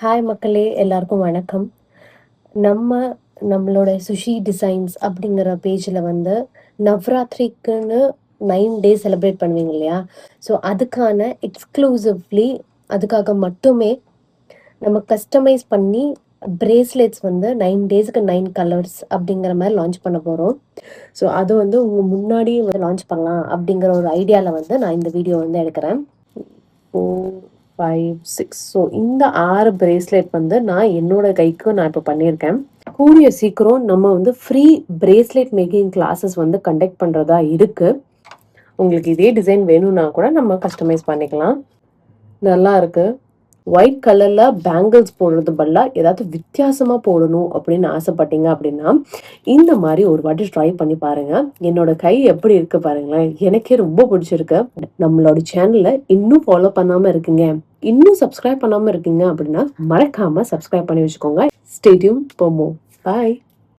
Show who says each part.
Speaker 1: Hi மக்களே, எல்லாருக்கும் வணக்கம். நம்ம நம்மளோட சுஷி டிசைன்ஸ் அப்படிங்கிற பேஜில் வந்து நவராத்திரிக்குன்னு 9 டேஸ் செலிப்ரேட் பண்ணுவீங்க இல்லையா? ஸோ அதுக்கான எக்ஸ்க்ளூசிவ்லி அதுக்காக மட்டுமே நம்ம கஸ்டமைஸ் பண்ணி பிரேஸ்லெட்ஸ் வந்து 9 டேஸ்க்கு 9 கலர்ஸ் அப்படிங்கிற மாதிரி லான்ச் பண்ண போகிறோம். ஸோ அது வந்து உங்கள் முன்னாடியே வந்து லான்ச் பண்ணலாம் அப்படிங்கிற ஒரு ஐடியாவில் வந்து நான் இந்த வீடியோ வந்து எடுக்கிறேன். 4, 5, 6. ஸோ இந்த 6 பிரேஸ்லெட் வந்து நான் என்னோட கைக்கு நான் இப்போ பண்ணியிருக்கேன். கூடிய சீக்கிரம் நம்ம வந்து ஃப்ரீ பிரேஸ்லெட் மேக்கிங் கிளாஸஸ் வந்து கண்டக்ட் பண்ணுறதா இருக்கு. உங்களுக்கு இதே டிசைன் வேணும்னா கூட நம்ம கஸ்டமைஸ் பண்ணிக்கலாம். நல்லா இருக்கு. ஒயிட் கலர்ல பேங்கிள்ஸ் போடுறது பதிலாக ஏதாவது வித்தியாசமா போடணும் அப்படின்னு ஆசைப்பட்டீங்க அப்படின்னா இந்த மாதிரி ஒரு வாட்டி ட்ரை பண்ணி பாருங்க. என்னோட கை எப்படி இருக்கு பாருங்களேன், எனக்கே ரொம்ப பிடிச்சிருக்கு. நம்மளோட சேனலை இன்னும் ஃபாலோ பண்ணாம இருக்கீங்க, இன்னும் சப்ஸ்கிரைப் பண்ணாம இருக்கீங்க அப்படின்னா மறக்காம சப்ஸ்கிரைப் பண்ணி வச்சுக்கோங்க. Stay tune for more. Bye.